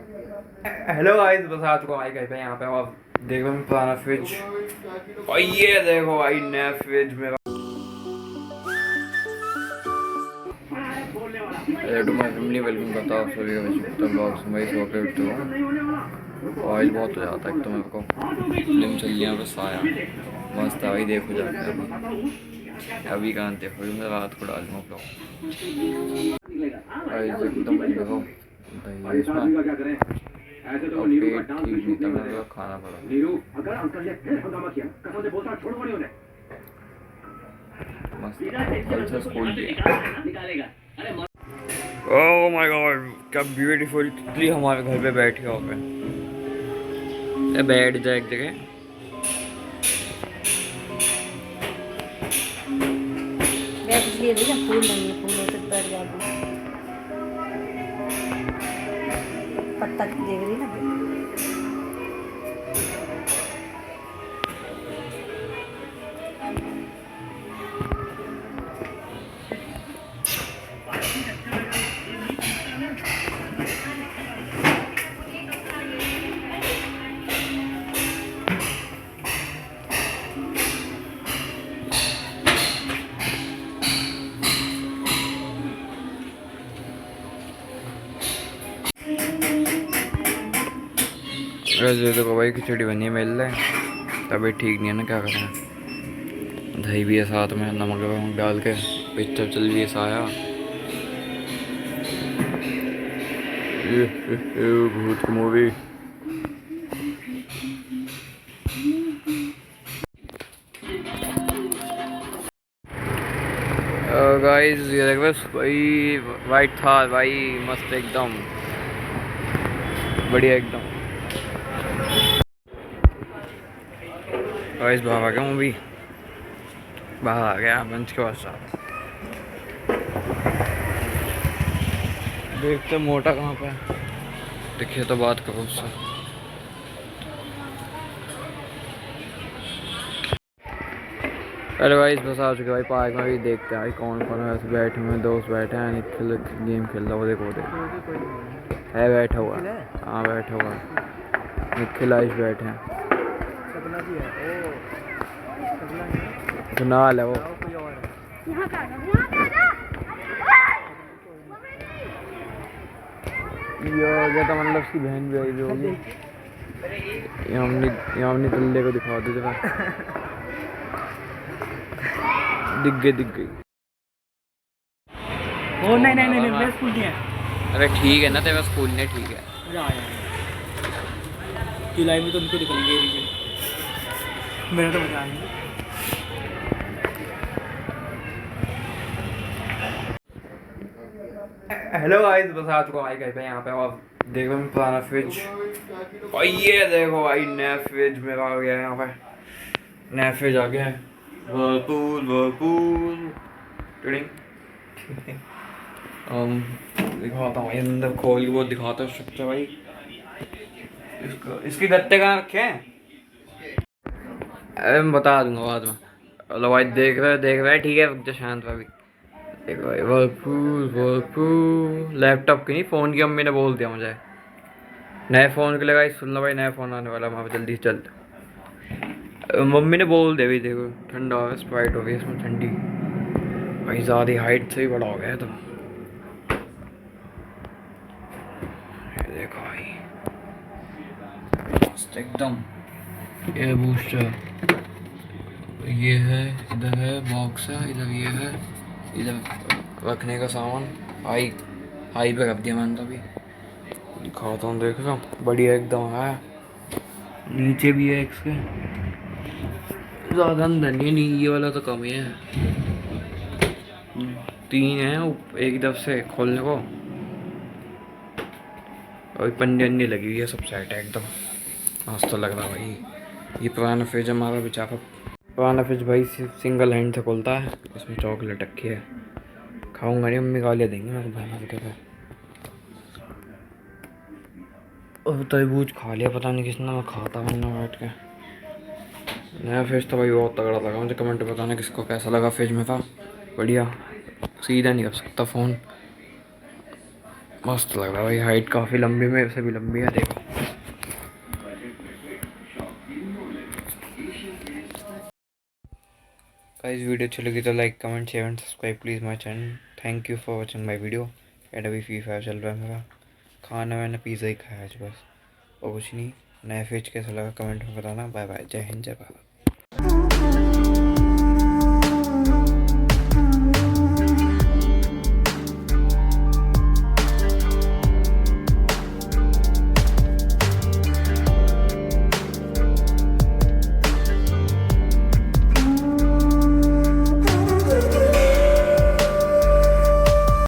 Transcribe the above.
Hello guys, बस आ चुका भाई घर पे। यहाँ पे और देखो मैं पुराना फ्रिज, और ये देखो भाई नया फ्रिज मेरा। Hello to my family, welcome करता हूँ सभी का विशिष्ट ब्लॉग्स में। इस वक्त उठते हूँ, ऑयल बहुत हो जाता है एक तो मेरे को। फिल्म चल रही है, बस आया मस्त है भाई। देखो जाके अभी कहाँ देखो, मैं रात को डालूंगा ब्लॉग। एकदम देखो दही इसमें, और पेट ठीक नहीं था, मेरे को खाना पड़ा। मस्त कल से स्कूल गया। ओह माय गॉड, क्या ब्यूटीफुल तितली हमारे घर पे बैठी हो पे। बैठ जाए एक जगह। फूल नहीं है, फूल होते बैठ जाते पत्ता देख रही ना। वैसे देखो भाई, खिचड़ी बनी है मिल रहे, तभी ठीक नहीं है ना, क्या करें। दही भी है साथ में, नमक वमक डाल के। पिक्चर चल रही है साया, भूत की मूवी। गाइस ये देख बस भाई, वाइट था भाई, मस्त एकदम बढ़िया एकदम। गाइस बाहर आ गया मूवी, बाहर आ गया मंच के पास। देखते मोटा कहाँ पे दिखे तो बात करो उससे। अरे भाई बस आ चुके भाई पार्क में। भी देखते हैं भाई कौन कौन है ऐसे बैठे हुए। दोस्त बैठे हैं, निखिल गेम खेल रहा है, वो देखो है बैठा हुआ। हाँ बैठा हुआ, निखिल आयुष बैठे हैं। कुनाल है वो। ये हो गया था, मतलब उसकी बहन भी आई भी होगी। यहाँ हमने तल्ले को दिखा दी जरा। दिख गई। ओ नहीं मेरा स्कूल नहीं है। अरे ठीक है ना, तेरा स्कूल नहीं ठीक है। जुलाई में तो उनको निकलेंगे रिजल्ट, मेरा तो मजा आएगा। हेलो गाइस, बस आ चुका भाई घर पे। यहाँ पे और देखो मैं पुराना फ्रिज, और ये देखो भाई नया फ्रिज मेरा आ गया है। यहाँ पे नया फ्रिज आ गया है, वर्लपूल दिखाता हूँ भाई, अंदर खोल के वो दिखाता हूँ स्ट्रक्चर भाई। इसके गत्ते कहाँ रखे हैं अरे मैं बता दूंगा बाद में। हेलो भाई, देख रहे हैं ठीक है, रुक जा शांत भाई। देखो भाई वर्लपूल लैपटॉप की नहीं, फ़ोन की। अम्मी ने बोल दिया मुझे नए फ़ोन के लिए। गाइस सुन लो भाई, नया फ़ोन आने वाला, वहाँ जल्दी से चल। मम्मी ने बोल दिया भाई। देखो ठंडा हो गया, स्प्राइट हो गई इसमें ठंडी भाई, ज़्यादा हाइट से ही बड़ा हो गया है। तो देखो भाई मस्त एकदम। ये बूस्टर, ये है, इधर है बॉक्स है, इधर ये है, इधर रखने का सामान। हाई पे रख दिया मैंने। तो अभी दिखाता हूँ, देख रहा हूँ बढ़िया एकदम है। नीचे भी है इसके, ज़्यादा अंदर नहीं, ये वाला तो कम ही है। 3 है एक तरफ से खोलने को, और पन्नी अन्नी लगी हुई है, सब सेट है एकदम। मस्त तो लग रहा भाई। ये पुराना फ्रिज हमारा बेचारा, पुराना फ्रिज भाई सिंगल हैंड से खोलता है। इसमें चॉकलेट रखी है, खाऊंगा नहीं, मम्मी गालियाँ देंगे मेरे बहना के पे। और तरबूज खा लिया, पता नहीं किसने, मैं खाता वरना बैठ के। नया फ्रिज तो भाई बहुत तगड़ा लगा मुझे। कमेंट बताना किसको कैसा लगा फ्रिज में था। बढ़िया, सीधा नहीं कर सकता फ़ोन। मस्त लग रहा है भाई, हाइट काफ़ी लंबी, मेरे से भी लंबी है देखो। गाइस वीडियो अच्छी लगी तो like comment share and subscribe please my channel. Thank you for watching my video. And अभी फ्री फायर चल रहा है मेरा। खाना मैंने पिज़्ज़ा ही खाया आज बस, और कुछ नहीं। नया फेज कैसा लगा कमेंट में बताना। बाय बाय, जय हिंद जय भारत।